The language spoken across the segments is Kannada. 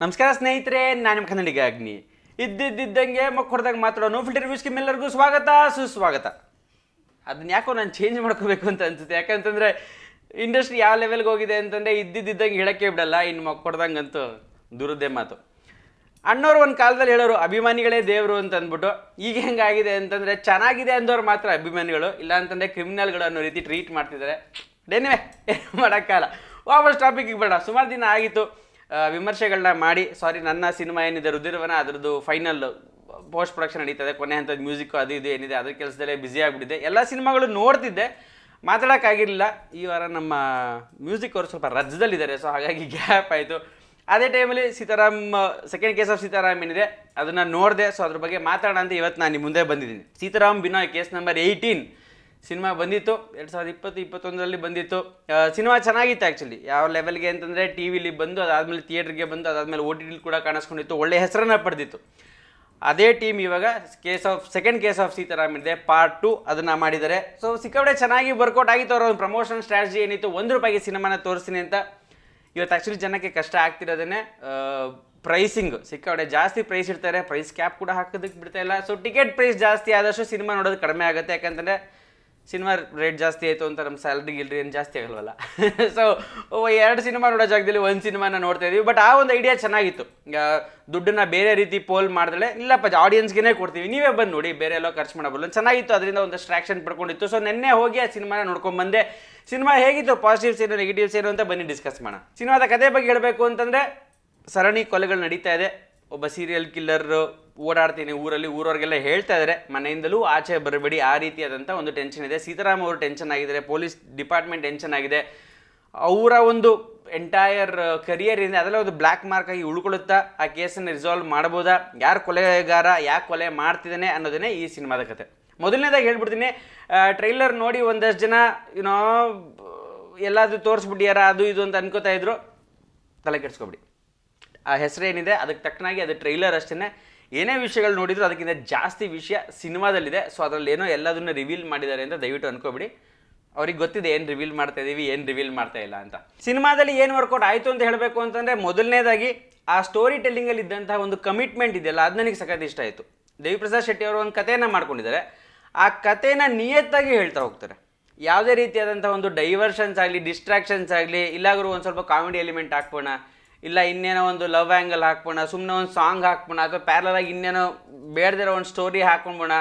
ನಮಸ್ಕಾರ ಸ್ನೇಹಿತರೆ, ನಾನು ನಿಮ್ಮ ಕನ್ನಡಿಗ ಅಗ್ನಿ. ಇದ್ದಿದ್ದಂಗೆ ಮಕ್ಕ ಹೊಡೆದಾಗ ಮಾತಾಡೋ ಫಿಲ್ಟರ್ ರಿವ್ಯೂಸ್ಗೆ ನಿಮ್ಮೆಲ್ಲರಿಗೂ ಸ್ವಾಗತ ಸುಸ್ವಾಗತ. ಅದನ್ನ ಯಾಕೋ ನಾನು ಚೇಂಜ್ ಮಾಡ್ಕೋಬೇಕು ಅಂತ ಅನ್ಸುತ್ತೆ. ಯಾಕಂತಂದರೆ ಇಂಡಸ್ಟ್ರಿ ಯಾವ ಲೆವೆಲ್ಗೆ ಹೋಗಿದೆ ಅಂತಂದರೆ ಇದ್ದಿದ್ದಂಗೆ ಹೇಳೋಕ್ಕೆ ಬಿಡಲ್ಲ. ಇನ್ನು ಮಕ್ಕ ಹೊಡೆದಂಗಂತೂ ದೂರದ್ದೇ ಮಾತು. ಅಣ್ಣವ್ರು ಒಂದು ಕಾಲದಲ್ಲಿ ಹೇಳೋರು ಅಭಿಮಾನಿಗಳೇ ದೇವರು ಅಂತ ಅಂದ್ಬಿಟ್ಟು. ಈಗ ಹೆಂಗಾಗಿದೆ ಅಂತಂದರೆ ಚೆನ್ನಾಗಿದೆ ಅಂದವ್ರು ಮಾತ್ರ ಅಭಿಮಾನಿಗಳು, ಇಲ್ಲ ಅಂತಂದರೆ ಕ್ರಿಮಿನಲ್ಗಳು ಅನ್ನೋ ರೀತಿ ಟ್ರೀಟ್ ಮಾಡ್ತಿದ್ದಾರೆ. ಏನಿವೆ ಮಾಡೋಕ್ಕಾಗಲ್ಲ. ವಾಪಸ್ ಟಾಪಿಕ್ಗೆ ಬೇಡ. ಸುಮಾರು ದಿನ ಆಗಿತ್ತು ವಿಮರ್ಶೆಗಳನ್ನ ಮಾಡಿ. ನನ್ನ ಸಿನಿಮಾ ಏನಿದೆ ರುದಿರವನ, ಅದರದ್ದು ಫೈನಲ್ ಪೋಸ್ಟ್ ಪ್ರೊಡಕ್ಷನ್ ನಡೀತದೆ, ಕೊನೆ ಹಂತದ ಮ್ಯೂಸಿಕ್ ಅದು ಇದು ಏನಿದೆ ಅದ್ರ ಕೆಲಸದಲ್ಲೇ ಬ್ಯುಸಿ ಆಗಿಬಿಟ್ಟಿದೆ. ಎಲ್ಲ ಸಿನಿಮಾಗಳು ನೋಡ್ತಿದ್ದೆ, ಮಾತಾಡೋಕ್ಕಾಗಿರಲಿಲ್ಲ. ಈ ವಾರ ನಮ್ಮ ಮ್ಯೂಸಿಕ್ ಅವರು ಸ್ವಲ್ಪ ರಜ್ಜದಲ್ಲಿದ್ದಾರೆ, ಸೊ ಹಾಗಾಗಿ ಗ್ಯಾಪ್ ಆಯಿತು. ಅದೇ ಟೈಮಲ್ಲಿ Sitaram second case of Sitaram ಏನಿದೆ ಅದನ್ನು ನೋಡಿದೆ. ಸೊ ಅದ್ರ ಬಗ್ಗೆ ಮಾತಾಡೋಣ ಅಂತ ಇವತ್ತು ನಾನು ನಿಮ್ಮ ಮುಂದೆ ಬಂದಿದ್ದೀನಿ. Sitaram Binoy case number 18 cinema ಬಂದಿತ್ತು 2020-21 ಬಂದಿತ್ತು. ಸಿನಿಮಾ ಚೆನ್ನಾಗಿತ್ತು ಆ್ಯಕ್ಚುಲಿ. ಯಾವ ಲೆವೆಲ್ಗೆ ಅಂತಂದರೆ ಟಿ ವಿಲಿ ಬಂದು, ಅದಾದಮೇಲೆ ಥಿಯೇಟ್ರಿಗೆ ಬಂದು, ಅದಾದಮೇಲೆ ಒ ಟಿ ಟಿಲಿ ಕೂಡ ಕಾಣಿಸ್ಕೊಂಡಿತ್ತು, ಒಳ್ಳೆ ಹೆಸರನ್ನು ಪಡೆದಿತ್ತು. ಅದೇ ಟೀಮ್ ಇವಾಗ ಸೆಕೆಂಡ್ ಕೇಸ್ ಆಫ್ ಸೀತಾರಾಮ್ ಇದೆ ಪಾರ್ಟ್ 2 ಅದನ್ನು ಮಾಡಿದ್ದಾರೆ. ಸೊ ಸಿಕ್ಕಾಪಟ್ಟೆ ಚೆನ್ನಾಗಿ ವರ್ಕೌಟ್ ಆಗಿತ್ತು. ಅವರ ಒಂದು ಪ್ರಮೋಷನ್ ಸ್ಟ್ರಾಟಜಿ ಏನಿತ್ತು, ₹1 ಸಿನಿಮಾನ ತೋರಿಸ್ತೀನಿ ಅಂತ. ಇವತ್ತು ಆ್ಯಕ್ಚುಲಿ ಜನಕ್ಕೆ ಕಷ್ಟ ಆಗ್ತಿರೋದೇ ಪ್ರೈಸಿಂಗ್. ಸಿಕ್ಕಾಪಟ್ಟೆ ಜಾಸ್ತಿ ಪ್ರೈಸ್ ಇರ್ತಾರೆ, ಪ್ರೈಸ್ ಕ್ಯಾಪ್ ಕೂಡ ಹಾಕೋದಕ್ಕೆ ಬಿಡ್ತಾ ಇಲ್ಲ. ಸೊ ಟಿಕೆಟ್ ಪ್ರೈಸ್ ಜಾಸ್ತಿ ಆದಷ್ಟು ಸಿನಿಮಾ ನೋಡೋದು ಕಡಿಮೆ ಆಗುತ್ತೆ. ಯಾಕಂತಂದರೆ ಸಿನಿಮಾ ರೇಟ್ ಜಾಸ್ತಿ ಆಯಿತು ಅಂತ ನಮ್ಮ ಸ್ಯಾಲ್ರಿ ಏನು ಜಾಸ್ತಿ ಆಗಲ್ವಲ್ಲ. ಸೊ 2 ಸಿನಿಮಾ ನೋಡೋ ಜಾಗದಲ್ಲಿ 1 ಸಿನಿಮಾನ ನೋಡ್ತಾ ಇದ್ದೀವಿ. ಬಟ್ ಆ ಒಂದು ಐಡಿಯಾ ಚೆನ್ನಾಗಿತ್ತು. ದುಡ್ಡನ್ನು ಬೇರೆ ರೀತಿ ಪೋಲ್ ಮಾಡಿದ್ರೆ, ಇಲ್ಲಪ್ಪ ಆಡಿಯನ್ಸ್ಗೆ ಕೊಡ್ತೀವಿ, ನೀವೇ ಬಂದು ನೋಡಿ, ಬೇರೆ ಎಲ್ಲೋ ಖರ್ಚು ಮಾಡಬಲ್ಲ, ಚೆನ್ನಾಗಿತ್ತು. ಅದರಿಂದ ಒಂದಷ್ಟು ಟ್ರ್ಯಾಕ್ಷನ್ ಪಡ್ಕೊಂಡಿತ್ತು. ಸೊ ನೆನ್ನೆ ಹೋಗಿ ಆ ಸಿನಿಮಾನ ನೋಡ್ಕೊಂಡ್ಬಂದೆ. ಸಿನಿಮಾ ಹೇಗಿತ್ತು, ಪಾಸಿಟಿವ್ಸ್ ಏನು ನೆಗೆಟಿವ್ಸ್ ಏನು ಅಂತ ಬನ್ನಿ ಡಿಸ್ಕಸ್ ಮಾಡೋಣ. ಸಿನಿಮಾದ ಕಥೆ ಬಗ್ಗೆ ಹೇಳಬೇಕು ಅಂತಂದರೆ, ಸರಣಿ ಕೊಲೆಗಳು ನಡೀತಾ ಇದೆ. ಒಬ್ಬ ಸೀರಿಯಲ್ ಕಿಲ್ಲರ್ ಓಡಾಡ್ತೀನಿ ಊರವ್ರಿಗೆಲ್ಲ ಹೇಳ್ತಾ ಇದ್ದಾರೆ ಮನೆಯಿಂದಲೂ ಆಚೆ ಬರಬೇಡಿ, ಆ ರೀತಿಯಾದಂಥ ಒಂದು ಟೆನ್ಷನ್ ಇದೆ. ಸೀತಾರಾಮ್ ಅವರು ಟೆನ್ಷನ್ ಆಗಿದ್ದಾರೆ, ಪೊಲೀಸ್ ಡಿಪಾರ್ಟ್ಮೆಂಟ್ ಟೆನ್ಷನ್ ಆಗಿದೆ. ಅವರ ಒಂದು ಎಂಟೈರ್ ಕರಿಯರ್ ಇದೆ, ಅದೆಲ್ಲ ಒಂದು ಬ್ಲ್ಯಾಕ್ ಮಾರ್ಕ್ ಆಗಿ ಉಳ್ಕೊಳ್ಳುತ್ತಾ ಆ ಕೇಸನ್ನು ರಿಸಾಲ್ವ್ ಮಾಡ್ಬೋದಾ, ಯಾರು ಕೊಲೆಗಾರ, ಯಾಕೆ ಕೊಲೆ ಮಾಡ್ತಿದ್ದಾನೆ ಅನ್ನೋದನ್ನೇ ಈ ಸಿನಿಮಾದ ಕತೆ. ಮೊದಲನೇದಾಗಿ ಹೇಳ್ಬಿಡ್ತೀನಿ, ಟ್ರೈಲರ್ ನೋಡಿ ಒಂದಷ್ಟು ಜನ ಎಲ್ಲಾದರೂ ತೋರಿಸ್ಬಿಟ್ಟಿಯಾರ ಅದು ಇದು ಅಂತ ಅನ್ಕೋತಾ ಇದ್ರು. ತಲೆ ಕೆಡಿಸ್ಕೊಬಿಡಿ. ಆ ಹೆಸರೇನಿದೆ ಅದಕ್ಕೆ ತಕ್ಕನಾಗಿ ಅದು ಟ್ರೈಲರ್ ಅಷ್ಟೇ. ಏನೇ ವಿಷಯಗಳು ನೋಡಿದ್ರು ಅದಕ್ಕಿಂತ ಜಾಸ್ತಿ ವಿಷಯ ಸಿನಿಮಾದಲ್ಲಿದೆ. ಸೊ ಅದರಲ್ಲಿ ಏನೋ ಎಲ್ಲದನ್ನು ರಿವೀಲ್ ಮಾಡಿದ್ದಾರೆ ಅಂತ ದಯವಿಟ್ಟು ಅನ್ಕೋಬಿಡಿ. ಅವ್ರಿಗೆ ಗೊತ್ತಿದೆ ಏನು ರಿವೀಲ್ ಮಾಡ್ತಾ ಇದ್ದೀವಿ, ಏನು ರಿವೀಲ್ ಮಾಡ್ತಾ ಇಲ್ಲ ಅಂತ. ಸಿನಿಮಾದಲ್ಲಿ ಏನು ವರ್ಕೌಟ್ ಆಯಿತು ಅಂತ ಹೇಳಬೇಕು ಅಂತಂದರೆ, ಮೊದಲನೇದಾಗಿ ಆ ಸ್ಟೋರಿ ಟೆಲ್ಲಿಂಗಲ್ಲಿ ಇದ್ದಂತಹ ಒಂದು ಕಮಿಟ್ಮೆಂಟ್ ಇದೆಯಲ್ಲ, ಅದು ನನಗೆ ಸಖತ್ ಇಷ್ಟ ಆಯಿತು. ದೇವಿಪ್ರಸಾದ್ ಶೆಟ್ಟಿ ಅವರು ಒಂದು ಕಥೆಯನ್ನು ಮಾಡ್ಕೊಂಡಿದ್ದಾರೆ. ಆ ಕಥೆನ ನಿಯತ್ತಾಗಿ ಹೇಳ್ತಾ ಹೋಗ್ತಾರೆ. ಯಾವುದೇ ರೀತಿಯಾದಂಥ ಒಂದು ಡೈವರ್ಷನ್ಸ್ ಆಗಲಿ, ಡಿಸ್ಟ್ರಾಕ್ಷನ್ಸ್ ಆಗಲಿ, ಇಲ್ಲಾದರೂ ಒಂದು ಸ್ವಲ್ಪ ಕಾಮಿಡಿ ಎಲಿಮೆಂಟ್ ಹಾಕ್ಬೋಣ, ಇಲ್ಲ ಇನ್ನೇನೋ ಒಂದು ಲವ್ ಆ್ಯಂಗಲ್ ಹಾಕ್ಬೋಣ, ಸುಮ್ಮನೆ ಒಂದು ಸಾಂಗ್ ಹಾಕ್ಬೋಣ, ಅಥವಾ ಪ್ಯಾರಲಾಗಿ ಇನ್ನೇನೋ ಬೇಡದಿರೋ ಒಂದು ಸ್ಟೋರಿ ಹಾಕ್ಕೊಂಬೋಣ,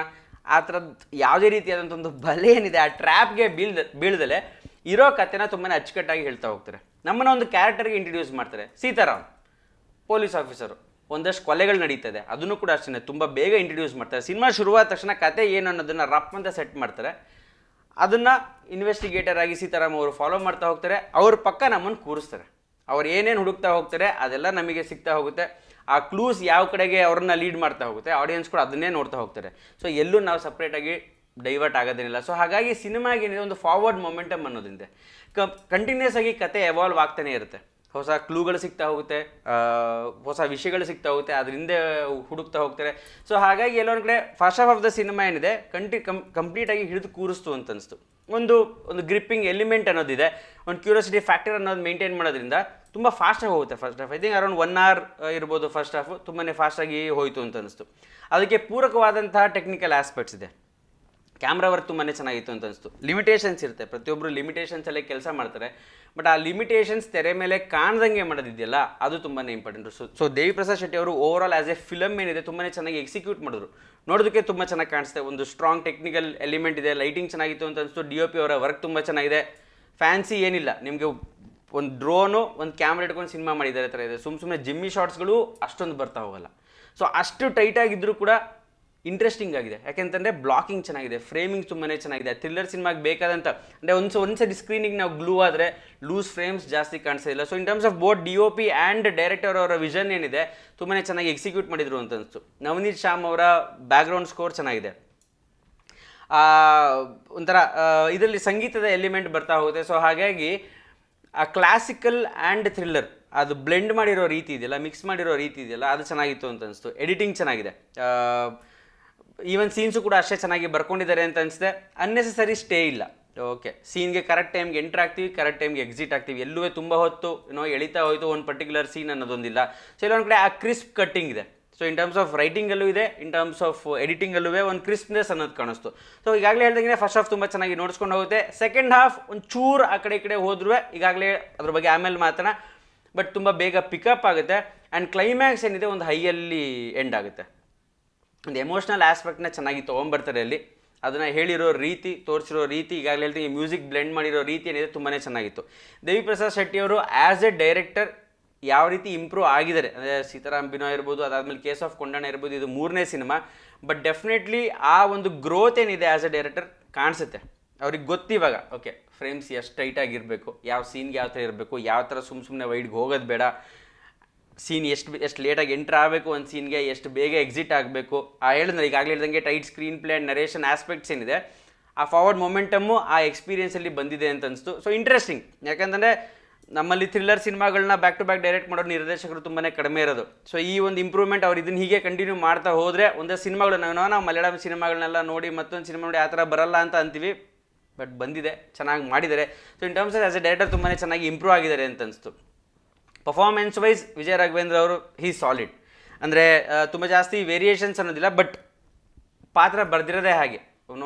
ಆ ಥರದ್ದು ಯಾವುದೇ ರೀತಿಯಾದಂಥ ಒಂದು ಬಲೆ ಏನಿದೆ ಆ ಟ್ರ್ಯಾಪ್ಗೆ ಬೀಳ್ದಲೆ ಇರೋ ಕಥೆನ ತುಂಬಾ ಅಚ್ಚುಕಟ್ಟಾಗಿ ಹೇಳ್ತಾ ಹೋಗ್ತಾರೆ. ನಮ್ಮನ್ನ ಒಂದು ಕ್ಯಾರೆಕ್ಟರ್ಗೆ ಇಂಟ್ರಡ್ಯೂಸ್ ಮಾಡ್ತಾರೆ. ಸೀತಾರಾಮ್ ಪೊಲೀಸ್ ಆಫೀಸರು, ಒಂದಷ್ಟು ಕೊಲೆಗಳು ನಡೀತದೆ, ಅದನ್ನು ಕೂಡ ಅಷ್ಟೇ ತುಂಬ ಬೇಗ ಇಂಟ್ರಡ್ಯೂಸ್ ಮಾಡ್ತಾರೆ. ಸಿನಿಮಾ ಶುರುವಾದ ತಕ್ಷಣ ಕತೆ ಏನು ಅನ್ನೋದನ್ನು ರಫ್ ಅಂತ ಸೆಟ್ ಮಾಡ್ತಾರೆ. ಅದನ್ನು ಇನ್ವೆಸ್ಟಿಗೇಟರ್ ಆಗಿ ಸೀತಾರಾಮ್ ಅವರು ಫಾಲೋ ಮಾಡ್ತಾ ಹೋಗ್ತಾರೆ. ಅವ್ರ ಪಕ್ಕ ನಮ್ಮನ್ನು ಕೂರಿಸ್ತಾರೆ. ಅವ್ರು ಏನೇನು ಹುಡುಕ್ತಾ ಹೋಗ್ತಾರೆ ಅದೆಲ್ಲ ನಮಗೆ ಸಿಗ್ತಾ ಹೋಗುತ್ತೆ. ಆ ಕ್ಲೂಸ್ ಯಾವ ಕಡೆಗೆ ಅವ್ರನ್ನ ಲೀಡ್ ಮಾಡ್ತಾ ಹೋಗುತ್ತೆ, ಆಡಿಯನ್ಸ್ ಕೂಡ ಅದನ್ನೇ ನೋಡ್ತಾ ಹೋಗ್ತಾರೆ. ಸೊ ಎಲ್ಲೂ ನಾವು ಸಪ್ರೇಟಾಗಿ ಡೈವರ್ಟ್ ಆಗೋದೇನಿಲ್ಲ. ಸೊ ಹಾಗಾಗಿ ಸಿನಿಮಾಗೇನಿದೆ ಒಂದು ಫಾರ್ವರ್ಡ್ ಮೊಮೆಂಟಮ್ ಅನ್ನೋದಿದೆ. ಕಂಟಿನ್ಯೂಸ್ ಆಗಿ ಕತೆ ಎವಾಲ್ವ್ ಆಗ್ತಾನೆ ಇರುತ್ತೆ. ಹೊಸ ಕ್ಲೂಗಳು ಸಿಗ್ತಾ ಹೋಗುತ್ತೆ, ಹೊಸ ವಿಷಯಗಳು ಸಿಗ್ತಾ ಹೋಗುತ್ತೆ, ಅದರಿಂದ ಹುಡುಕ್ತಾ ಹೋಗ್ತಾರೆ. ಸೊ ಹಾಗಾಗಿ ಎಲ್ಲೊಂದು ಕಡೆ first half of the cinema ಏನಿದೆ ಕಂಪ್ಲೀಟಾಗಿ ಹಿಡಿದು ಕೂರಿಸ್ತು ಅಂತ ಅನಿಸ್ತು. ಒಂದು ಗ್ರಿಪ್ಪಿಂಗ್ ಎಲಿಮೆಂಟ್ ಅನ್ನೋದಿದೆ, ಒಂದು ಕ್ಯೂರಿಯಾಸಿಟಿ ಫ್ಯಾಕ್ಟರ್ ಅನ್ನೋದು ಮೇಂಟೈನ್ ಮಾಡೋದ್ರಿಂದ ತುಂಬ ಫಾಸ್ಟಾಗಿ ಹೋಗುತ್ತೆ first half. I think around 1 hour ಇರ್ಬೋದು ಫಸ್ಟ್ ಹಾಫು. ತುಂಬಾ ಫಾಸ್ಟಾಗಿ ಹೋಯಿತು ಅಂತ ಅನಿಸ್ತು. ಅದಕ್ಕೆ ಪೂರಕವಾದಂತಹ ಟೆಕ್ನಿಕಲ್ ಆಸ್ಪೆಕ್ಟ್ಸ್ ಇದೆ. ಕ್ಯಾಮ್ರಾ ವರ್ಕ್ ತುಂಬಾ ಚೆನ್ನಾಗಿತ್ತು ಅಂತ ಅನಿಸ್ತು. ಲಿಮಿಟೇಷನ್ಸ್ ಇರುತ್ತೆ, ಪ್ರತಿಯೊಬ್ಬರು ಲಿಮಿಟೇಷನ್ಸಲ್ಲೇ ಕೆಲಸ ಮಾಡ್ತಾರೆ. ಬಟ್ ಆ ಲಿಮಿಟೇಷನ್ಸ್ ತೆರೆ ಮೇಲೆ ಕಾಣ್ದಂಗೆ ಮಾಡೋದಿದೆಯಲ್ಲ, ಅದು ತುಂಬಾ ಇಂಪಾರ್ಟೆಂಟು. ಸೊ ದೇವಿಪ್ರಸಾದ್ ಶೆಟ್ಟಿ ಅವರು over all as A film ಏನಿದೆ ತುಂಬಾ ಚೆನ್ನಾಗಿ ಎಕ್ಸಿಕ್ಯೂಟ್ ಮಾಡಿದ್ರು. ನೋಡೋದಕ್ಕೆ ತುಂಬ ಚೆನ್ನಾಗಿ ಕಾಣಿಸುತ್ತೆ. ಒಂದು ಸ್ಟ್ರಾಂಗ್ ಟೆಕ್ನಿಕಲ್ ಎಲಿಮೆಂಟ್ ಇದೆ. ಲೈಟಿಂಗ್ ಚೆನ್ನಾಗಿತ್ತು ಅಂತ ಅನಿಸ್ತು. DOP ಅವರ ವರ್ಕ್ ತುಂಬ ಚೆನ್ನಾಗಿದೆ. ಫ್ಯಾನ್ಸಿ ಏನಿಲ್ಲ, ನಿಮಗೆ ಒಂದು ಡ್ರೋನು ಒಂದು ಕ್ಯಾಮ್ರಾ ಇಟ್ಕೊಂಡು ಸಿನಿಮಾ ಮಾಡಿದ್ದಾರೆ ಥರ ಇದೆ. ಸುಮ್ಮನೆ ಜಿಮ್ಮಿ ಶಾರ್ಟ್ಸ್ಗಳು ಅಷ್ಟೊಂದು ಬರ್ತಾ ಹೋಗಲ್ಲ. ಸೊ ಅಷ್ಟು ಟೈಟಾಗಿದ್ದರೂ ಕೂಡ ಇಂಟ್ರೆಸ್ಟಿಂಗ್ ಆಗಿದೆ. ಯಾಕೆಂತಂದರೆ ಬ್ಲಾಕಿಂಗ್ ಚೆನ್ನಾಗಿದೆ, ಫ್ರೇಮಿಂಗ್ ತುಂಬಾ ಚೆನ್ನಾಗಿದೆ. ಥ್ರಿಲ್ಲರ್ ಸಿನಿಮಾಗೆ ಬೇಕಾದಂಥ ಅಂದರೆ ಒಂದ್ಸರಿ ಸ್ಕ್ರೀನಿಗೆ ನಾವು ಗ್ಲೂ ಆದರೆ ಲೂಸ್ ಫ್ರೇಮ್ಸ್ ಜಾಸ್ತಿ ಕಾಣಿಸೋದಿಲ್ಲ. So in terms of both DOP and director ಅವರ ವಿಷನ್ ಏನಿದೆ ತುಂಬಾ ಚೆನ್ನಾಗಿ ಎಕ್ಸಿಕ್ಯೂಟ್ ಮಾಡಿದರು ಅಂತ ಅನಿಸ್ತು. ನವನೀತ್ ಶ್ಯಾಮ್ ಅವರ ಬ್ಯಾಕ್ಗ್ರೌಂಡ್ ಸ್ಕೋರ್ ಚೆನ್ನಾಗಿದೆ. ಒಂಥರ ಇದರಲ್ಲಿ ಸಂಗೀತದ ಎಲಿಮೆಂಟ್ ಬರ್ತಾ ಹೋಗುತ್ತೆ. ಸೊ ಹಾಗಾಗಿ ಆ ಕ್ಲಾಸಿಕಲ್ ಆ್ಯಂಡ್ ಥ್ರಿಲ್ಲರ್ ಅದು ಬ್ಲೆಂಡ್ ಮಾಡಿರೋ ರೀತಿ ಇದೆಯಲ್ಲ, ಮಿಕ್ಸ್ ಮಾಡಿರೋ ರೀತಿ ಇದೆಯಲ್ಲ, ಅದು ಚೆನ್ನಾಗಿತ್ತು ಅಂತ ಅನಿಸ್ತು. ಎಡಿಟಿಂಗ್ ಚೆನ್ನಾಗಿದೆ. ಈವನ್ ಸೀನ್ಸು ಕೂಡ ಅಷ್ಟೇ ಚೆನ್ನಾಗಿ ಬರ್ಕೊಂಡಿದ್ದಾರೆ ಅಂತ ಅನಿಸಿದೆ. ಅನ್ನೆಸೆಸರಿ ಸ್ಟೇ ಇಲ್ಲ. ಓಕೆ, ಸೀನ್ಗೆ ಕರೆಕ್ಟ್ ಟೈಮ್ಗೆ ಎಂಟ್ರ್ ಆಗ್ತೀವಿ, ಕರೆಕ್ಟ್ ಟೈಮ್ಗೆ ಎಕ್ಸಿಟ್ ಆಗ್ತೀವಿ, ಎಲ್ಲೂ ತುಂಬ ಹೊತ್ತು ಎಳಿತಾ ಹೋಯ್ತು ಒಂದು ಪರ್ಟಿಕ್ಯುಲರ್ ಸೀನ್ ಅನ್ನೋದೊಂದಿಲ್ಲ. ಸೊ ಇಲ್ಲೊಂದು ಕಡೆ ಆ ಕ್ರಿಸ್ಪ್ ಕಟ್ಟಿಂಗ್ ಇದೆ. ಸೊ ಇನ್ ಟರ್ಮ್ಸ್ ಆಫ್ ರೈಟಿಂಗಲ್ಲೂ ಇದೆ, ಇನ್ ಟರ್ಮ್ಸ್ ಆಫ್ ಎಡಿಟಿಂಗಲ್ಲೂ ಒಂದು ಕ್ರಿಸ್ಪ್ನೆಸ್ ಅನ್ನೋದು ಕಾಣಿಸ್ತು. ಸೊ ಈಗಾಗಲೇ ಹೇಳ್ದಂಗೆ ಫಸ್ಟ್ ಹಾಫ್ ತುಂಬ ಚೆನ್ನಾಗಿ ನೋಡ್ಸ್ಕೊಂಡು ಹೋಗುತ್ತೆ. ಸೆಕೆಂಡ್ ಹಾಫ್ ಒಂದು ಚೂರು ಆ ಕಡೆ ಈ ಕಡೆ ಹೋದ್ರೂ ಈಗಾಗಲೇ ಅದ್ರ ಬಗ್ಗೆ ಆಮೇಲೆ ಮಾತನ, ಬಟ್ ತುಂಬ ಬೇಗ ಪಿಕಪ್ ಆಗುತ್ತೆ. ಆ್ಯಂಡ್ ಕ್ಲೈಮ್ಯಾಕ್ಸ್ ಏನಿದೆ ಒಂದು ಹೈಯಲ್ಲಿ ಎಂಡ್ ಆಗುತ್ತೆ. ಒಂದು ಎಮೋಷ್ನಲ್ ಆಸ್ಪೆಕ್ಟ್ನ ಚೆನ್ನಾಗಿ ತೊಗೊಂಬರ್ತಾರೆ ಅಲ್ಲಿ. ಅದನ್ನು ಹೇಳಿರೋ ರೀತಿ, ತೋರಿಸಿರೋ ರೀತಿ, ಈಗಾಗಲೇ ಹೇಳ್ತೀನಿ ಮ್ಯೂಸಿಕ್ ಬ್ಲೆಂಡ್ ಮಾಡಿರೋ ರೀತಿ ಏನಿದೆ ತುಂಬಾ ಚೆನ್ನಾಗಿತ್ತು. ದೇವಿ ಪ್ರಸಾದ್ ಶೆಟ್ಟಿ ಅವರು ಆ್ಯಸ್ ಎ ಡೈರೆಕ್ಟರ್ ಯಾವ ರೀತಿ ಇಂಪ್ರೂವ್ ಆಗಿದ್ದಾರೆ ಅಂದರೆ ಸೀತಾರಾಮ್ ಬಿನೋ ಇರ್ಬೋದು, ಅದಾದಮೇಲೆ ಕೇಸ್ ಆಫ್ ಕೊಂಡಣ ಇರ್ಬೋದು, ಇದು 3ನೇ ಸಿನಿಮಾ. ಬಟ್ ಡೆಫಿನೆಟ್ಲಿ ಆ ಒಂದು ಗ್ರೋತ್ ಏನಿದೆ ಆ್ಯಸ್ ಎ ಡೈರೆಕ್ಟರ್ ಕಾಣಿಸುತ್ತೆ. ಅವ್ರಿಗೆ ಗೊತ್ತಿವಾಗ ಓಕೆ ಫ್ರೇಮ್ಸ್ ಎಷ್ಟು ಟೈಟಾಗಿರಬೇಕು, ಯಾವ ಸೀನ್ಗೆ ಯಾವ ಥರ ಇರಬೇಕು, ಯಾವ ಥರ ಸುಮ್ಮನೆ ವೈಡ್ಗೆ ಹೋಗೋದು ಬೇಡ, ಸೀನ್ ಎಷ್ಟು ಲೇಟಾಗಿ ಎಂಟ್ರ್ ಆಗಬೇಕು, ಒಂದು ಸೀನ್ಗೆ ಎಷ್ಟು ಬೇಗ ಎಕ್ಸಿಟ್ ಆಗಬೇಕು. ಹೇಳಿದ್ರೆ ಈಗಾಗಲೇ ಹೇಳ್ದಂಗೆ tight screen play and narration aspects ಏನಿದೆ, ಆ ಫಾರ್ವರ್ಡ್ ಮೊಮೆಂಟಮ್ಮು ಆ ಎಕ್ಸ್ಪೀರಿಯನ್ಸಲ್ಲಿ ಬಂದಿದೆ ಅಂತ ಅನಿಸ್ತು. ಸೊ ಇಂಟ್ರೆಸ್ಟಿಂಗ್, ಯಾಕಂದರೆ ನಮ್ಮಲ್ಲಿ ಥ್ರಿಲ್ಲರ್ ಸಿನಿಮಾಗಳನ್ನ ಬ್ಯಾಕ್ ಟು ಬ್ಯಾಕ್ ಡೈರೆಕ್ಟ್ ಮಾಡೋ ನಿರ್ದೇಶಕರು ತುಂಬಾ ಕಡಿಮೆ ಇರೋದು. ಸೊ ಈ ಒಂದು ಇಂಪ್ರೂವ್ಮೆಂಟ್ ಅವ್ರು ಇದನ್ನು ಹೀಗೆ ಕಂಟಿನ್ಯೂ ಮಾಡ್ತಾ ಹೋದರೆ ಒಂದೇ ಸಿನಿಮಾಗಳು ನಾವು ಮಲಯಾಳಂ ಸಿನಿಮಾಗಳನ್ನೆಲ್ಲ ನೋಡಿ ಮತ್ತೊಂದು ಸಿನಿಮಾ ನೋಡಿ ಆ ಥರ ಬರಲ್ಲ ಅಂತ ಅಂತೀವಿ, ಬಟ್ ಬಂದಿದೆ, ಚೆನ್ನಾಗಿ ಮಾಡಿದ್ದಾರೆ. So in terms as A director ತುಂಬಾ ಚೆನ್ನಾಗಿ ಇಂಪ್ರೂವ್ ಆಗಿದ್ದಾರೆ ಅಂತ ಅನಿಸ್ತು. ಪರ್ಫಾರ್ಮೆನ್ಸ್ ವೈಸ್ ವಿಜಯ ರಾಘವೇಂದ್ರ ಅವರು ಹೀ ಸಾಲಿಡ್, ಅಂದರೆ ತುಂಬ ಜಾಸ್ತಿ ವೇರಿಯೇಷನ್ಸ್ ಅನ್ನೋದಿಲ್ಲ, ಬಟ್ ಪಾತ್ರ ಬರ್ದಿರೋದೇ ಹಾಗೆ.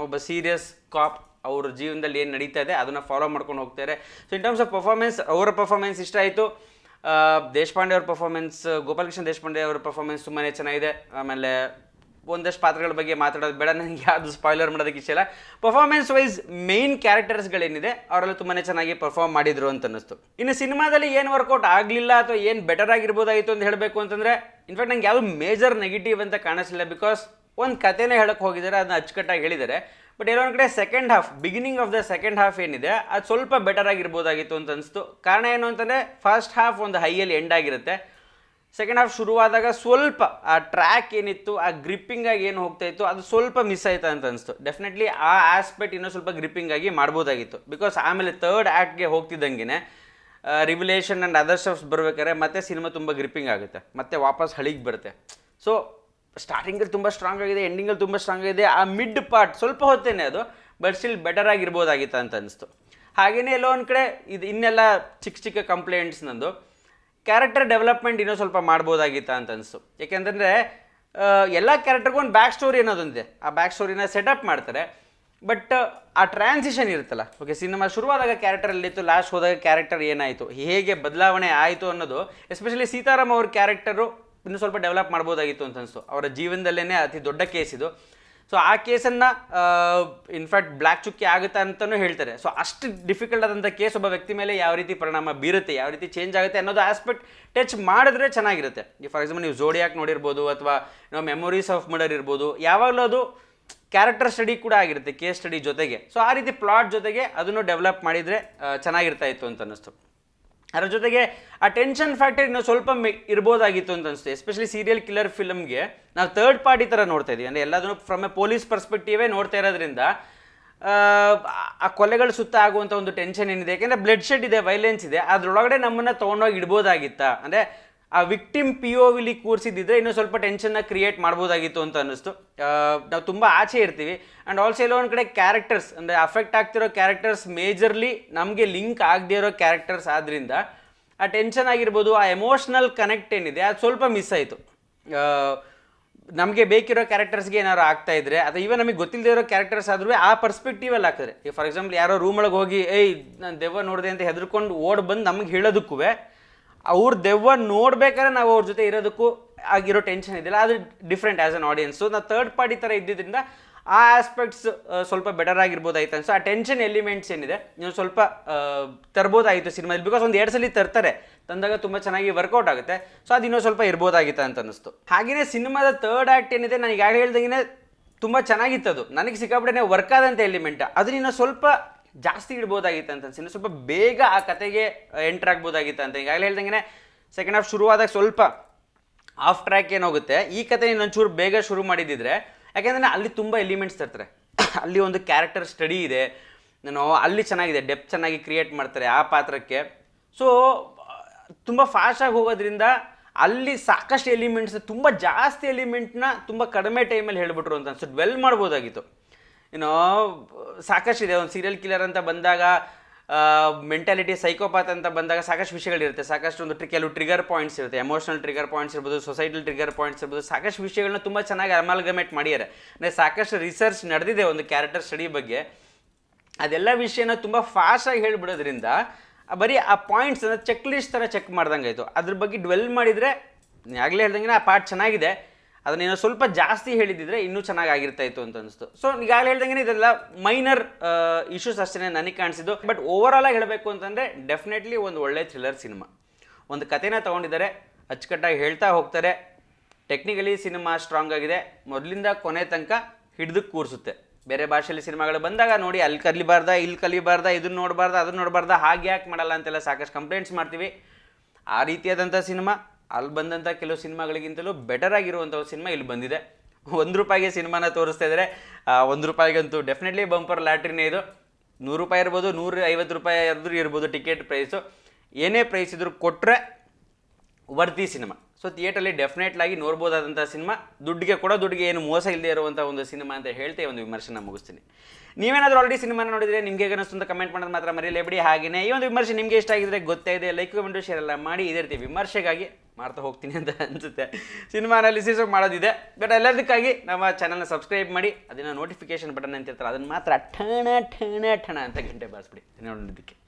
ಒಬ್ಬ ಸೀರಿಯಸ್ ಕಾಪ್ ಅವ್ರ ಜೀವನದಲ್ಲಿ ಏನು ನಡೀತಾ ಇದೆ ಅದನ್ನು ಫಾಲೋ ಮಾಡ್ಕೊಂಡು ಹೋಗ್ತಾರೆ. So in terms of performance, ಅವರ ಪರ್ಫಾರ್ಮೆನ್ಸ್ ಇಷ್ಟ ಆಯಿತು. ದೇಶಪಾಂಡೆ ಅವ್ರ ಪರ್ಫಾರ್ಮೆನ್ಸ್, ಗೋಪಾಲಕೃಷ್ಣ ದೇಶಪಾಂಡೆ ಅವರ ಪರ್ಫಾರ್ಮೆನ್ಸ್ ತುಂಬಾ ಚೆನ್ನಾಗಿದೆ. ಆಮೇಲೆ ಒಂದಷ್ಟು ಪಾತ್ರಗಳ ಬಗ್ಗೆ ಮಾತಾಡೋದು ಬೇಡ, ನನಗೆ ಯಾವುದು ಸ್ಪಾಯ್ಲರ್ ಮಾಡೋದಕ್ಕೆ ಇಷ್ಟ ಇಲ್ಲ. ಪರ್ಫಾರ್ಮೆನ್ಸ್ ವೈಸ್ ಮೇಯ್ನ್ ಕ್ಯಾರೆಕ್ಟರ್ಸ್ಗಳೇನಿದೆ ಅವರೆಲ್ಲ ತುಂಬಾ ಚೆನ್ನಾಗಿ ಪರ್ಫಾರ್ಮ್ ಮಾಡಿದ್ರು ಅಂತ ಅನ್ನಿಸ್ತು. ಇನ್ನು ಸಿನಿಮಾದಲ್ಲಿ ಏನು ವರ್ಕೌಟ್ ಆಗಲಿಲ್ಲ ಅಥವಾ ಏನು ಬೆಟರ್ ಆಗಿರ್ಬೋದಾಯಿತು ಅಂತ ಹೇಳಬೇಕು ಅಂತಂದರೆ, ಇನ್ಫ್ಯಾಕ್ಟ್ ನಂಗೆ ಯಾವುದು ಮೇಜರ್ ನೆಗೆಟಿವ್ ಅಂತ ಕಾಣಿಸಲಿಲ್ಲ. ಬಿಕಾಸ್ ಒಂದು ಕಥೆನೇ ಹೇಳಕ್ಕೆ ಹೋಗಿದ್ದಾರೆ, ಅದನ್ನ ಅಚ್ಚುಕಟ್ಟಾಗಿ ಹೇಳಿದ್ದಾರೆ. ಬಟ್ ಏನೋ ಒಂದು ಕಡೆ second half, beginning of the second half ಏನಿದೆ ಅದು ಸ್ವಲ್ಪ ಬೆಟರ್ ಆಗಿರ್ಬೋದಾಗಿತ್ತು ಅಂತ ಅನಿಸ್ತು. ಕಾರಣ ಏನು ಅಂತಂದರೆ ಫಸ್ಟ್ ಹಾಫ್ ಒಂದು ಹೈಯಲ್ಲಿ ಎಂಡ್ ಆಗಿರುತ್ತೆ. ಸೆಕೆಂಡ್ ಹಾಫ್ ಶುರುವಾದಾಗ ಸ್ವಲ್ಪ ಆ ಟ್ರ್ಯಾಕ್ ಏನಿತ್ತು, ಆ ಗ್ರಿಪ್ಪಿಂಗಾಗಿ ಏನು ಹೋಗ್ತಾ ಇತ್ತು ಅದು ಸ್ವಲ್ಪ ಮಿಸ್ ಆಯ್ತಾ ಅಂತ ಅನಿಸ್ತು. ಡೆಫಿನೆಟ್ಲಿ ಆ ಆಸ್ಪೆಕ್ಟ್ ಇನ್ನೂ ಸ್ವಲ್ಪ ಗ್ರಿಪ್ಪಿಂಗ್ ಆಗಿ ಮಾಡ್ಬೋದಾಗಿತ್ತು. ಬಿಕಾಸ್ ಆಮೇಲೆ ಥರ್ಡ್ ಆ್ಯಕ್ಟ್ಗೆ ಹೋಗ್ತಿದ್ದಂಗೆ ರಿವಿಲೇಷನ್ ಆ್ಯಂಡ್ ಅದರ್ ಸ್ಟಫ್ಸ್ ಬರ್ಬೇಕಾದ್ರೆ ಮತ್ತೆ ಸಿನಿಮಾ ತುಂಬ ಗ್ರಿಪ್ಪಿಂಗ್ ಆಗುತ್ತೆ, ಮತ್ತೆ ವಾಪಸ್ ಹಳಿಗೆ ಬರುತ್ತೆ. ಸೊ ಸ್ಟಾರ್ಟಿಂಗಲ್ಲಿ ತುಂಬ ಸ್ಟ್ರಾಂಗ್ ಆಗಿದೆ, ಎಂಡಿಂಗಲ್ಲಿ ತುಂಬ ಸ್ಟ್ರಾಂಗ್ ಆಗಿದೆ. ಆ ಮಿಡ್ ಪಾರ್ಟ್ ಸ್ವಲ್ಪ ಹೊತ್ತೇನೆ ಅದು, ಬಟ್ ಸ್ಟಿಲ್ ಬೆಟರ್ ಆಗಿರ್ಬೋದಾಗಿತ್ತು ಅಂತ ಅನಿಸ್ತು. ಹಾಗೆಯೇ ಎಲ್ಲೋ ಒಂದು ಕಡೆ ಇದು ಇನ್ನೆಲ್ಲ ಚಿಕ್ಕ ಚಿಕ್ಕ ಕಂಪ್ಲೇಂಟ್ಸ್ ನಂದು, ಕ್ಯಾರೆಕ್ಟರ್ ಡೆವಲಪ್ಮೆಂಟ್ ಇನ್ನೂ ಸ್ವಲ್ಪ ಮಾಡ್ಬೋದಾಗಿತ್ತಾ ಅಂತ ಅನಿಸ್ತು. ಯಾಕೆಂತಂದರೆ ಎಲ್ಲ ಕ್ಯಾರೆಕ್ಟರ್ಗೂ ಒಂದು ಬ್ಯಾಕ್ ಸ್ಟೋರಿ ಅನ್ನೋದೊಂದಿದೆ, ಆ ಬ್ಯಾಕ್ ಸ್ಟೋರಿನ ಸೆಟಪ್ ಮಾಡ್ತಾರೆ. ಬಟ್ ಆ ಟ್ರಾನ್ಸಿಷನ್ ಇರುತ್ತಲ್ಲ, ಓಕೆ ಸಿನಿಮಾ ಶುರುವಾದಾಗ ಕ್ಯಾರೆಕ್ಟರಲ್ಲಿತ್ತು, ಲಾಸ್ಟ್ ಹೋದಾಗ ಕ್ಯಾರೆಕ್ಟರ್ ಏನಾಯಿತು, ಹೇಗೆ ಬದಲಾವಣೆ ಆಯಿತು ಅನ್ನೋದು, ಎಸ್ಪೆಷಲಿ ಸೀತಾರಾಮ್ ಅವ್ರ ಕ್ಯಾರೆಕ್ಟರು ಇನ್ನೂ ಸ್ವಲ್ಪ ಡೆವಲಪ್ ಮಾಡ್ಬೋದಾಗಿತ್ತು ಅಂತ ಅನಿಸ್ತು. ಅವರ ಜೀವನದಲ್ಲೇ ಅತಿ ದೊಡ್ಡ ಕೇಸ್ ಇದು. ಸೊ ಆ ಕೇಸನ್ನು ಇನ್ಫ್ಯಾಕ್ಟ್ ಬ್ಲ್ಯಾಕ್ ಚುಕ್ಕಿ ಆಗುತ್ತೆ ಅಂತಲೂ ಹೇಳ್ತಾರೆ. ಸೊ ಅಷ್ಟು ಡಿಫಿಕಲ್ಟ್ ಆದಂಥ ಕೇಸ್ ಒಬ್ಬ ವ್ಯಕ್ತಿ ಮೇಲೆ ಯಾವ ರೀತಿ ಪರಿಣಾಮ ಬೀರುತ್ತೆ, ಯಾವ ರೀತಿ ಚೇಂಜ್ ಆಗುತ್ತೆ ಅನ್ನೋದು ಆಸ್ಪೆಕ್ಟ್ ಟಚ್ ಮಾಡಿದ್ರೆ ಚೆನ್ನಾಗಿರುತ್ತೆ. ಫಾರ್ ಎಕ್ಸಾಂಪಲ್ ನೀವು ಝೋಡಿಯಾಕ್ ನೋಡಿರ್ಬೋದು, ಅಥವಾ ಮೆಮೊರೀಸ್ ಆಫ್ ಮರ್ಡರ್ ಇರ್ಬೋದು, ಯಾವಾಗಲೂ ಅದು ಕ್ಯಾರೆಕ್ಟರ್ ಸ್ಟಡಿ ಕೂಡ ಆಗಿರುತ್ತೆ, ಕೇಸ್ ಸ್ಟಡಿ ಜೊತೆಗೆ. ಸೊ ಆ ರೀತಿ ಪ್ಲಾಟ್ ಜೊತೆಗೆ ಅದನ್ನು ಡೆವಲಪ್ ಮಾಡಿದರೆ ಚೆನ್ನಾಗಿರ್ತಾ ಇತ್ತು ಅಂತ ಅನ್ನಿಸ್ತು. ಅದರ ಜೊತೆಗೆ ಆ ಟೆನ್ಷನ್ ಫ್ಯಾಕ್ಟರ್ ಇನ್ನೂ ಸ್ವಲ್ಪ ಇರ್ಬೋದಾಗಿತ್ತು ಅಂತ ಅನಿಸ್ತು. ಎಸ್ಪೆಷಲಿ ಸೀರಿಯಲ್ ಕಿಲ್ಲರ್ ಫಿಲಮ್ಗೆ ನಾವು ಥರ್ಡ್ ಪಾರ್ಟಿ ಥರ ನೋಡ್ತಾ ಇದ್ದೀವಿ, ಅಂದರೆ ಎಲ್ಲದನ್ನು ಫ್ರಮ್ ಎ ಪೊಲೀಸ್ ಪರ್ಸ್ಪೆಕ್ಟಿವೇ ನೋಡ್ತಾ ಇರೋದ್ರಿಂದ ಆ ಕೊಲೆಗಳ ಸುತ್ತ ಆಗುವಂಥ ಒಂದು ಟೆನ್ಷನ್ ಏನಿದೆ, ಯಾಕೆಂದರೆ ಬ್ಲಡ್ ಶೆಡ್ ಇದೆ, ವೈಲೆನ್ಸ್ ಇದೆ, ಅದರೊಳಗಡೆ ನಮ್ಮನ್ನು ತೊಗೊಂಡೋಗಿ ಇಡ್ಬೋದಾಗಿತ್ತಾ, ಅಂದರೆ ಆ ವಿಕ್ಟಿಮ್ POVಲಿ ಕೂರಿಸಿದ್ದಿದ್ರೆ ಇನ್ನೂ ಸ್ವಲ್ಪ ಟೆನ್ಷನ್ನ ಕ್ರಿಯೇಟ್ ಮಾಡ್ಬೋದಾಗಿತ್ತು ಅಂತ ಅನ್ನಿಸ್ತು. ನಾವು ತುಂಬ ಆಚೆ ಇರ್ತೀವಿ. ಆ್ಯಂಡ್ ಆಲ್ಸೋ ಎಲ್ಲೋ ಒಂದು ಕಡೆ ಕ್ಯಾರೆಕ್ಟರ್ಸ್, ಅಂದರೆ ಅಫೆಕ್ಟ್ ಆಗ್ತಿರೋ ಕ್ಯಾರೆಕ್ಟರ್ಸ್ ಮೇಜರ್ಲಿ ನಮಗೆ ಲಿಂಕ್ ಆಗದೇ ಇರೋ ಕ್ಯಾರೆಕ್ಟರ್ಸ್ ಆದ್ದರಿಂದ ಆ ಟೆನ್ಷನ್ ಆಗಿರ್ಬೋದು, ಆ ಎಮೋಷ್ನಲ್ ಕನೆಕ್ಟ್ ಏನಿದೆ ಅದು ಸ್ವಲ್ಪ ಮಿಸ್ ಆಯಿತು. ನಮಗೆ ಬೇಕಿರೋ ಕ್ಯಾರೆಕ್ಟರ್ಸ್ಗೆ ಏನಾದ್ರು ಆಗ್ತಾ ಇದ್ರೆ, ಅಥವಾ ಈವನ್ ನಮಗೆ ಗೊತ್ತಿಲ್ಲದೆ ಇರೋ ಕ್ಯಾರೆಕ್ಟರ್ಸ್ ಆದ್ರೂ ಆ ಪರ್ಸ್ಪೆಕ್ಟಿವಲ್ಲಿ ಆಗ್ತದೆ. ಈಗ ಫಾರ್ ಎಕ್ಸಾಂಪಲ್ ಯಾರೋ ರೂಮ್ ಒಳಗೆ ಹೋಗಿ ನಾನು ದೆವ್ವ ನೋಡಿದೆ ಅಂತ ಹೆದರ್ಕೊಂಡು ಓಡ್ ಬಂದು ನಮಗೆ ಹೇಳೋದಕ್ಕೂ, ಅವ್ರ ದೆವ್ವ ನೋಡ್ಬೇಕಾದ್ರೆ ನಾವು ಅವ್ರ ಜೊತೆ ಇರೋದಕ್ಕೂ ಆಗಿರೋ ಟೆನ್ಷನ್ ಇದೆಯಲ್ಲ, ಅದು ಡಿಫ್ರೆಂಟ್ ಆ್ಯಸ್ ಅನ್ ಆಡಿಯನ್ಸು. ನಾವು ಥರ್ಡ್ ಪಾರ್ಟಿ ಥರ ಇದ್ದಿದ್ದರಿಂದ ಆ ಆಸ್ಪೆಕ್ಟ್ಸ್ ಸ್ವಲ್ಪ ಬೆಟರ್ ಆಗಿರ್ಬೋದಾಯ್ತು ಅನ್ಸು. ಆ ಟೆನ್ಷನ್ ಎಲಿಮೆಂಟ್ಸ್ ಏನಿದೆ ನೀವು ಸ್ವಲ್ಪ ತರ್ಬೋದಾಗಿತ್ತು ಸಿನಿಮಾದಲ್ಲಿ. ಬಿಕಾಸ್ ಒಂದು 2 ಸಲ ತರ್ತಾರೆ, ತಂದಾಗ ತುಂಬ ಚೆನ್ನಾಗಿ ವರ್ಕೌಟ್ ಆಗುತ್ತೆ. ಸೊ ಅದು ಇನ್ನೂ ಸ್ವಲ್ಪ ಇರ್ಬೋದಾಗಿತ್ತು ಅಂತ ಅನ್ನಿಸ್ತು. ಹಾಗೆಯೇ ಸಿನಿಮಾದ ಥರ್ಡ್ ಆ್ಯಕ್ಟ್ ಏನಿದೆ, ನಾನು ಈಗ ಹೇಳ್ದಂಗೆ ತುಂಬ ಚೆನ್ನಾಗಿತ್ತು. ಅದು ನನಗೆ ಸಿಕ್ಕಾಪಟ್ಟೆ ವರ್ಕ್ ಆದಂಥ ಎಲಿಮೆಂಟ್, ಅದನ್ನ ಇನ್ನೂ ಸ್ವಲ್ಪ ಜಾಸ್ತಿ ಇಡ್ಬೋದಾಗಿತ್ತು ಅಂತ ಅನ್ಸಿ, ಸ್ವಲ್ಪ ಬೇಗ ಆ ಕತೆಗೆ ಎಂಟರ್ ಆಗ್ಬೋದಾಗಿತ್ತು ಅಂತ. ಈಗಾಗಲೇ ಹೇಳ್ದಂಗೆ ಸೆಕೆಂಡ್ ಹಾಫ್ ಶುರುವಾದಾಗ ಸ್ವಲ್ಪ ಆಫ್ ಟ್ರ್ಯಾಕ್ ಏನಾಗುತ್ತೆ, ಈ ಕತೆ ಇನ್ನೊಂಚೂರು ಬೇಗ ಶುರು ಮಾಡಿದ್ದಿದ್ರೆ, ಯಾಕೆಂದರೆ ಅಲ್ಲಿ ತುಂಬ ಎಲಿಮೆಂಟ್ಸ್ ತರ್ತಾರೆ. ಅಲ್ಲಿ ಒಂದು ಕ್ಯಾರೆಕ್ಟರ್ ಸ್ಟಡಿ ಇದೆ, ಅಲ್ಲಿ ಚೆನ್ನಾಗಿದೆ, ಡೆಪ್ತ್ ಚೆನ್ನಾಗಿ ಕ್ರಿಯೇಟ್ ಮಾಡ್ತಾರೆ ಆ ಪಾತ್ರಕ್ಕೆ. ಸೊ ತುಂಬ ಫಾಸ್ಟಾಗಿ ಹೋಗೋದ್ರಿಂದ ಅಲ್ಲಿ ಸಾಕಷ್ಟು ಎಲಿಮೆಂಟ್ಸ್, ತುಂಬ ಜಾಸ್ತಿ ಎಲಿಮೆಂಟ್ನ ತುಂಬ ಕಡಿಮೆ ಟೈಮಲ್ಲಿ ಹೇಳ್ಬಿಟ್ರು ಅಂತ ಅನ್ಸುತ್ತೆ. ಡ್ವೆಲ್ ಮಾಡ್ಬೋದಾಗಿತ್ತು. ಏನೋ ಸಾಕಷ್ಟಿದೆ. ಒಂದು ಸೀರಿಯಲ್ ಕಿಲ್ಲರ್ ಅಂತ ಬಂದಾಗ, ಮೆಂಟಾಲಿಟಿ ಸೈಕೋಪಾತ್ ಅಂತ ಬಂದಾಗ ಸಾಕಷ್ಟು ವಿಷಯಗಳಿರುತ್ತೆ, ಸಾಕಷ್ಟು ಒಂದು ಕೆಲವು ಟ್ರಿಗರ್ ಪಾಯಿಂಟ್ಸ್ ಇರುತ್ತೆ, ಎಮೋಷನಲ್ ಟ್ರಿಗರ್ ಪಾಯಿಂಟ್ಸ್ ಇರ್ಬೋದು, ಸೊಸೈಟಲ್ ಟ್ರಿಗರ್ ಪಾಯಿಂಟ್ಸ್ ಇರ್ಬೋದು, ಸಾಕಷ್ಟು ವಿಷಯಗಳನ್ನ ತುಂಬ ಚೆನ್ನಾಗಿ ಅಮಾಲ್ಗಮೇಟ್ ಮಾಡಿದ್ದಾರೆ. ಅಂದರೆ ಸಾಕಷ್ಟು ರಿಸರ್ಚ್ ನಡೆದಿದೆ ಒಂದು ಕ್ಯಾರೆಕ್ಟರ್ ಸ್ಟಡಿ ಬಗ್ಗೆ. ಅದೆಲ್ಲ ವಿಷಯನ ತುಂಬ ಫಾಸ್ಟಾಗಿ ಹೇಳಿಬಿಡೋದ್ರಿಂದ ಬರೀ ಆ ಪಾಯಿಂಟ್ಸನ್ನು ಚೆಕ್ ಲಿಸ್ಟ್ ಥರ ಚೆಕ್ ಮಾಡ್ದಂಗೆ ಆಯಿತು. ಅದ್ರ ಬಗ್ಗೆ ಡ್ವೆಲ್ ಮಾಡಿದರೆ, ಆಗಲೇ ಹೇಳ್ದಂಗೆ ಆ ಪಾರ್ಟ್ ಚೆನ್ನಾಗಿದೆ, ಅದನ್ನೇನೋ ಸ್ವಲ್ಪ ಜಾಸ್ತಿ ಹೇಳಿದ್ದಿದ್ರೆ ಇನ್ನೂ ಚೆನ್ನಾಗಿರ್ತಾ ಇತ್ತು ಅಂತ ಅನಿಸ್ತು. ಸೊ ಈಗಾಗಲೇ ಹೇಳ್ದಂಗೆ ಇದೆಲ್ಲ ಮೈನರ್ ಇಶ್ಯೂಸ್ ಅಷ್ಟೇ ನನಗೆ ಕಾಣಿಸಿದ್ದು. ಬಟ್ ಓವರಾಲ್ ಆಗಿ ಹೇಳಬೇಕು ಅಂತಂದರೆ ಡೆಫಿನೆಟ್ಲಿ ಒಂದು ಒಳ್ಳೆ ಥ್ರಿಲ್ಲರ್ ಸಿನಿಮಾ. ಒಂದು ಕಥೆನ ತೊಗೊಂಡಿದ್ದಾರೆ, ಅಚ್ಚುಕಟ್ಟಾಗಿ ಹೇಳ್ತಾ ಹೋಗ್ತಾರೆ. ಟೆಕ್ನಿಕಲಿ ಸಿನಿಮಾ ಸ್ಟ್ರಾಂಗ್ ಆಗಿದೆ, ಮೊದಲಿಂದ ಕೊನೆ ತನಕ ಹಿಡಿದು ಕೂರಿಸುತ್ತೆ. ಬೇರೆ ಭಾಷೆಯಲ್ಲಿ ಸಿನಿಮಾಗಳು ಬಂದಾಗ ನೋಡಿ ಅಲ್ಲಿ ಕಲಿಬಾರ್ದ, ಇಲ್ಲಿ ಕಲಿಬಾರ್ದ, ಇದನ್ನು ನೋಡಬಾರ್ದ, ಅದನ್ನು ನೋಡಬಾರ್ದ, ಹಾಗೆ ಯಾಕೆ ಮಾಡಲ್ಲ ಅಂತೆಲ್ಲ ಸಾಕಷ್ಟು ಕಂಪ್ಲೇಂಟ್ಸ್ ಮಾಡ್ತೀವಿ. ಆ ರೀತಿಯಾದಂಥ ಸಿನಿಮಾ ಅಲ್ಲಿ ಬಂದಂಥ ಕೆಲವು ಸಿನಿಮಾಗಳಿಗಿಂತಲೂ ಬೆಟರ್ ಆಗಿರುವಂಥ ಸಿನಿಮಾ ಇಲ್ಲಿ ಬಂದಿದೆ. ₹1 ಸಿನಿಮಾನ ತೋರಿಸ್ತಾ ಇದ್ದಾರೆ. ₹1 ಡೆಫಿನೆಟ್ಲಿ ಬಂಪರ್ ಲ್ಯಾಟ್ರಿನೇ ಇದು. ₹100 ಇರ್ಬೋದು, ₹150 ಇರ್ಬೋದು ಟಿಕೆಟ್ ಪ್ರೈಸು. ಏನೇ ಪ್ರೈಸ್ ಇದ್ರೂ ಕೊಟ್ಟರೆ ವರ್ತಿ ಸಿನಿಮಾ. ಸೊ ಥಿಯೇಟ್ರಲ್ಲಿ ಡೆಫಿನೆಟ್ಲಾಗಿ ನೋಡ್ಬೋದಾದಂಥ ಸಿನಿಮಾ. ದುಡ್ಡಿಗೆ ಏನು ಮೋಸ ಇಲ್ಲದೆ ಇರುವಂಥ ಒಂದು ಸಿನಿಮಾ ಅಂತ ಹೇಳ್ತೇ ಒಂದು ವಿಮರ್ಶೆನ ಮುಗಿಸ್ತೀನಿ. ನೀವೇನಾದರೂ ಆಲ್ರೆಡಿ ಸಿನಿಮಾನ ನೋಡಿದರೆ ನಿಮಗೆ ಹೇಗೆ ಅನಿಸ್ತು ಅಂತ ಕಮೆಂಟ್ ಮಾಡೋದು ಮಾತ್ರ ಮರೆಯಲೇಬಿಡಿ. ಹಾಗೆಯೇ ಈ ಒಂದು ವಿಮರ್ಶೆ ನಿಮಗೆ ಇಷ್ಟ ಆಗಿದ್ರೆ ಗೊತ್ತೇ ಇದೆ, ಲೈಕ್ ಕಮೆಂಟು ಶೇರ್ ಎಲ್ಲ ಮಾಡಿ. ಇದೇ ರೀತಿ ವಿಮರ್ಶೆಗಾಗಿ ಮಾಡ್ತಾ ಹೋಗ್ತೀನಿ ಅಂತ ಅನಿಸುತ್ತೆ. ಸಿನಿಮಾ ಅನಾಲಿಸಿಸ್ ಮಾಡೋದಿದೆ, ಬಟ್ ಎಲ್ಲದಕ್ಕಾಗಿ ನಮ್ಮ ಚಾನಲ್ನ ಸಬ್ಸ್ಕ್ರೈಬ್ ಮಾಡಿ, ಅದನ್ನು ನೋಟಿಫಿಕೇಶನ್ ಬಟನ್ ಅಂತ ಇರ್ತಾರೆ ಅದನ್ನು ಮಾತ್ರ ಠಣ ಠಣ ಠಣ ಅಂತ ಗಂಟೆ ಬಾರಿಸ್ಬಿಡಿ ನೋಡೋದಕ್ಕೆ.